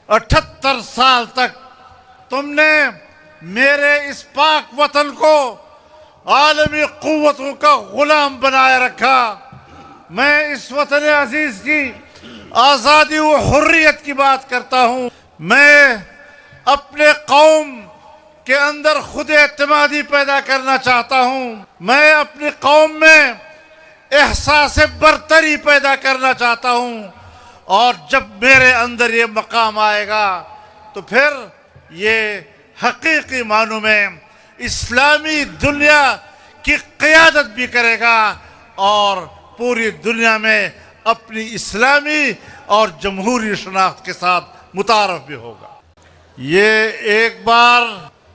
78 سال تک تم نے میرے اس پاک وطن کو عالمی قوتوں کا غلام بنائے رکھا۔ میں اس وطن عزیز کی آزادی و حریت کی بات کرتا ہوں۔ میں اپنے قوم کے اندر خود اعتمادی پیدا کرنا چاہتا ہوں۔ میں اپنی قوم میں احساس برتری پیدا کرنا چاہتا ہوں، اور جب میرے اندر یہ مقام آئے گا تو پھر یہ حقیقی معنوں میں اسلامی دنیا کی قیادت بھی کرے گا اور پوری دنیا میں اپنی اسلامی اور جمہوری شناخت کے ساتھ متعارف بھی ہوگا۔ یہ ایک بار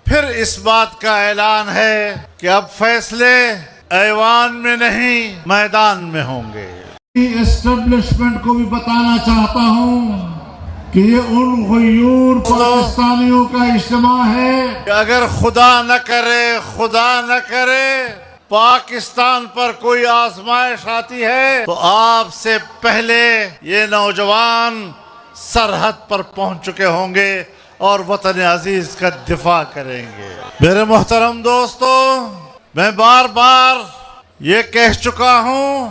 پھر اس بات کا اعلان ہے کہ اب فیصلے ایوان میں نہیں میدان میں ہوں گے۔ اسٹیبلشمنٹ کو بھی بتانا چاہتا ہوں کہ یہ ان غیور پاکستانیوں کا اجتماع ہے کہ اگر خدا نہ کرے پاکستان پر کوئی آزمائش آتی ہے تو آپ سے پہلے یہ نوجوان سرحد پر پہنچ چکے ہوں گے اور وطن عزیز کا دفاع کریں گے۔ میرے محترم دوستو، میں بار بار یہ کہہ چکا ہوں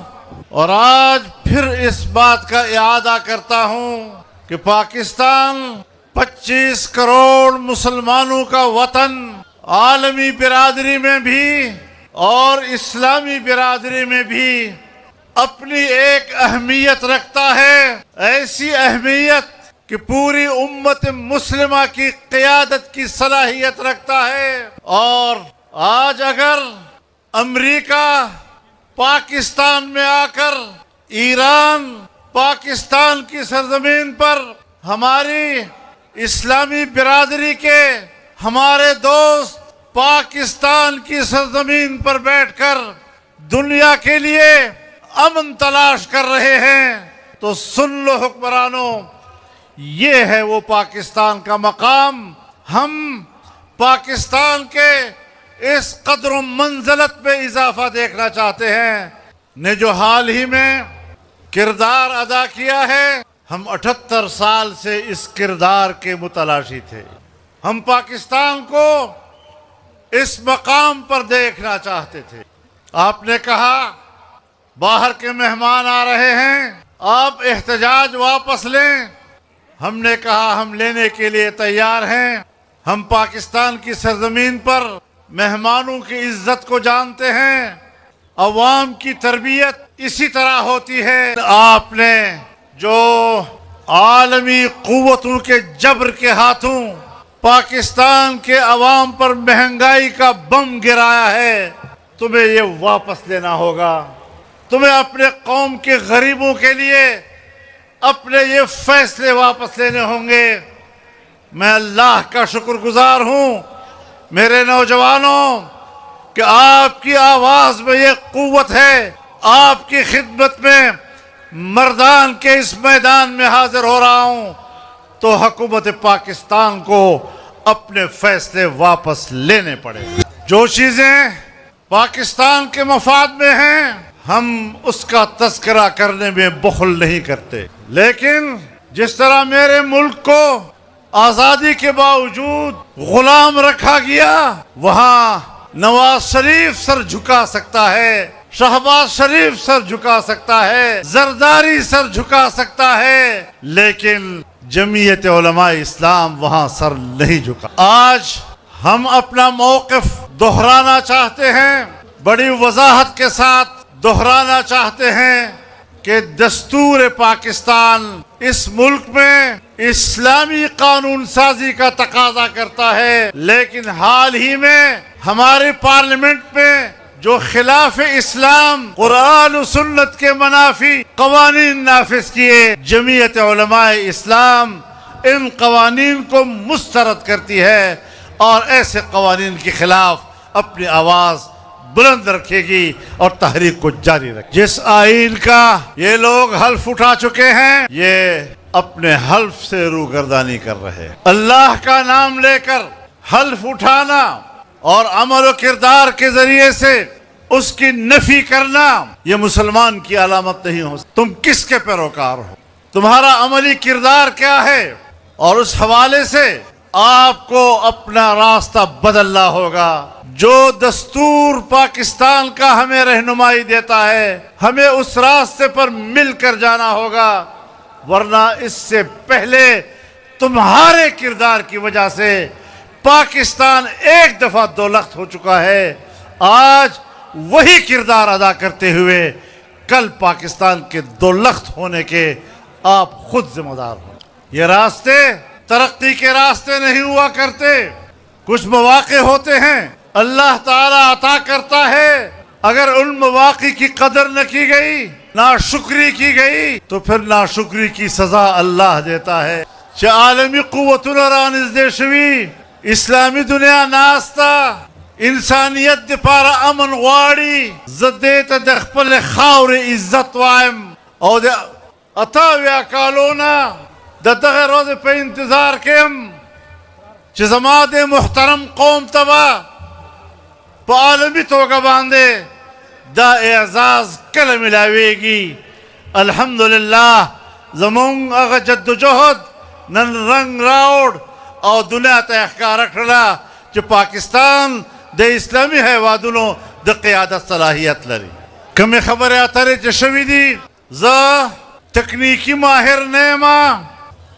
اور آج پھر اس بات کا اعادہ کرتا ہوں کہ پاکستان 25 کروڑ مسلمانوں کا وطن عالمی برادری میں بھی اور اسلامی برادری میں بھی اپنی ایک اہمیت رکھتا ہے، ایسی اہمیت کہ پوری امت مسلمہ کی قیادت کی صلاحیت رکھتا ہے۔ اور آج اگر امریکہ پاکستان میں آ کر ایران پاکستان کی سرزمین پر ہماری اسلامی برادری کے ہمارے دوست پاکستان کی سرزمین پر بیٹھ کر دنیا کے لیے امن تلاش کر رہے ہیں تو سن لو حکمرانوں، یہ ہے وہ پاکستان کا مقام۔ ہم پاکستان کے اس قدر و منزلت میں اضافہ دیکھنا چاہتے ہیں نے جو حال ہی میں کردار ادا کیا ہے۔ ہم 78 سال سے اس کردار کے متلاشی تھے۔ ہم پاکستان کو اس مقام پر دیکھنا چاہتے تھے۔ آپ نے کہا باہر کے مہمان آ رہے ہیں، آپ احتجاج واپس لیں۔ ہم نے کہا ہم لینے کے لیے تیار ہیں۔ ہم پاکستان کی سرزمین پر مہمانوں کی عزت کو جانتے ہیں۔ عوام کی تربیت اسی طرح ہوتی ہے۔ آپ نے جو عالمی قوتوں کے جبر کے ہاتھوں پاکستان کے عوام پر مہنگائی کا بم گرایا ہے، تمہیں یہ واپس لینا ہوگا۔ تمہیں اپنے قوم کے غریبوں کے لیے اپنے یہ فیصلے واپس لینے ہوں گے۔ میں اللہ کا شکر گزار ہوں میرے نوجوانوں کہ آپ کی آواز میں یہ قوت ہے۔ آپ کی خدمت میں مردان کے اس میدان میں حاضر ہو رہا ہوں تو حکومت پاکستان کو اپنے فیصلے واپس لینے پڑے۔ جو چیزیں پاکستان کے مفاد میں ہیں ہم اس کا تذکرہ کرنے میں بخل نہیں کرتے، لیکن جس طرح میرے ملک کو آزادی کے باوجود غلام رکھا گیا، وہاں نواز شریف سر جھکا سکتا ہے، شہباز شریف سر جھکا سکتا ہے، زرداری سر جھکا سکتا ہے، لیکن جمعیت علماء اسلام وہاں سر نہیں جھکا۔ آج ہم اپنا موقف دہرانا چاہتے ہیں، بڑی وضاحت کے ساتھ دہرانا چاہتے ہیں کہ دستور پاکستان اس ملک میں اسلامی قانون سازی کا تقاضا کرتا ہے، لیکن حال ہی میں ہماری پارلیمنٹ میں جو خلاف اسلام قرآن و سنت کے منافی قوانین نافذ کیے، جمعیت علماء اسلام ان قوانین کو مسترد کرتی ہے اور ایسے قوانین کے خلاف اپنی آواز بلند رکھے گی اور تحریک کو جاری رکھے گی۔ جس آئین کا یہ لوگ حلف اٹھا چکے ہیں، یہ اپنے حلف سے روگردانی کر رہے ہیں۔ اللہ کا نام لے کر حلف اٹھانا اور عمل و کردار کے ذریعے سے اس کی نفی کرنا یہ مسلمان کی علامت نہیں ہو۔ تم کس کے پیروکار ہو؟ تمہارا عملی کردار کیا ہے؟ اور اس حوالے سے آپ کو اپنا راستہ بدلنا ہوگا. جو دستور پاکستان کا ہمیں رہنمائی دیتا ہے ہمیں اس راستے پر مل کر جانا ہوگا، ورنہ اس سے پہلے تمہارے کردار کی وجہ سے پاکستان ایک دفعہ دو لخت ہو چکا ہے. آج وہی کردار ادا کرتے ہوئے کل پاکستان کے دو لخت ہونے کے آپ خود ذمہ دار ہوں. یہ راستے ترقی کے راستے نہیں ہوا کرتے. کچھ مواقع ہوتے ہیں اللہ تعالیٰ عطا کرتا ہے، اگر ان مواقع کی قدر نہ کی گئی، ناشکری کی گئی، تو پھر ناشکری کی سزا اللہ دیتا ہے. چه عالمی قوتونه را نزدې شوي، اسلامی دنیا ناسته، انسانیت د پاره امن غواړي. زه دې ته د خپل خاورې عزت وایم او د 88 کالونه د دغه ورځې په انتظار کې یم چې زما د محترم قوم ته به په عالمي توګه باندې دا اعزاز کله ملاویږي. الحمدلله زمونږ هغه جدوجهد نن رنگ راوړ او دنیا ته ښکاره کړله چې پاکستان د اسلامي هیوادونو د قیادت صلاحیت لري. کومې خبرې اترې چې شوي دي، زه تکنیکی ماهر نه یم،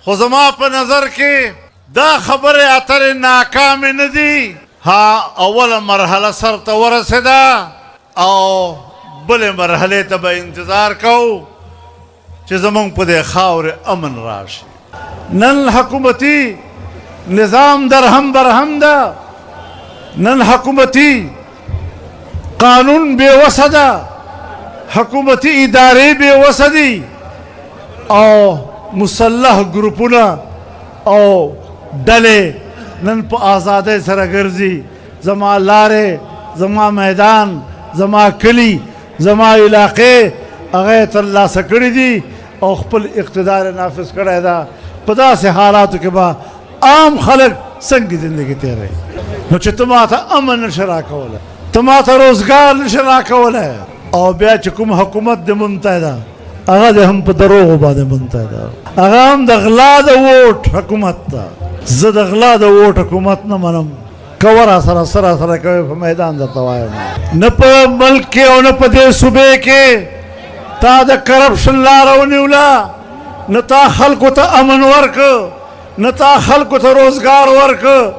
خو زما په نظر کې دا خبرې اترې ناکامې نه دي. ها اوله مرحله سر ته ورسېده او بلې مرحلې ته به انتظار کوو چې زمونږ په دې خاورې امن راشي. نن حکومتی نظام درهم برهم ده، نن حکومتی قانون بے وسه ده، حکومتی ادارې بے وسه دي او مسلح گروپونه او ډلې نن په آزادۍ سره ګرځي. زما لارې، زما میدان، زما کلی، زما علاقې هغه یې ترلاسه کړي دي او خپل اقتدار نافذ کړی ده. په داسې حالاتو کې به عام خلک څنګه زندگی تېروي؟ نو چې ته ماته امن نشې راکولی، ته ماته روزګار نشې راکولی، او بیا چې کوم حکومت د منتهی ده هغه د هم په دروغو باندې منتهی ده، هغه هم د غلا د ووټ حکومت ده. زه د غلا د ووټ حکومت نه منم. که وراسره سره کوي په میدان درته وایم، نه په ملک کې او نه په دې صوبې کې تا د کرپشن لاره ونیوله، نه تا خلکو ته امن ورکه، نه تا خلکو ته روزګار ورکه.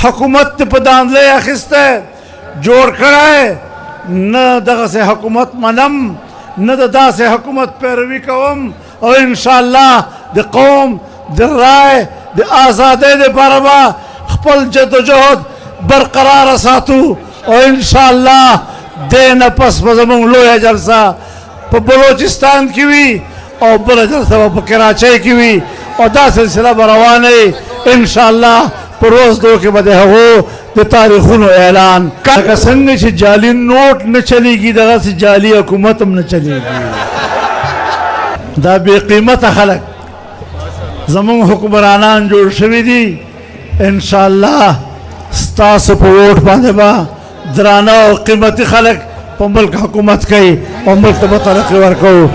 حکومت ته په داندلی اخیستی جوړ کړی. نه دغسې حکومت منم، نه د داسې حکومت پیروي کوم، او انشاءالله د قوم د رای د آزادۍ دپاره به خپل جدوجهد برقراره ساتو او انشاءالله دې نه پس به زموږ لویه جلسه په بلوچستان کې وي او بله جلسه به په کراچۍ کې وي او دا سلسله به روانه وي انشاءالله. په روز دو کې به د هغو د تاریخونو اعلان لکه څنګه چې جعلي نوټ نه چلیږي دغسې جعلي حکومت هم نه چلیږي. دا بې قیمته خلک زمونږ حکمرانان جوړ شوي دي. انشاءالله ستاسو په ووټ باندې به درانه او قیمتي خلک په ملک حکومت کوي او ملک ته به ترقي ورکوو.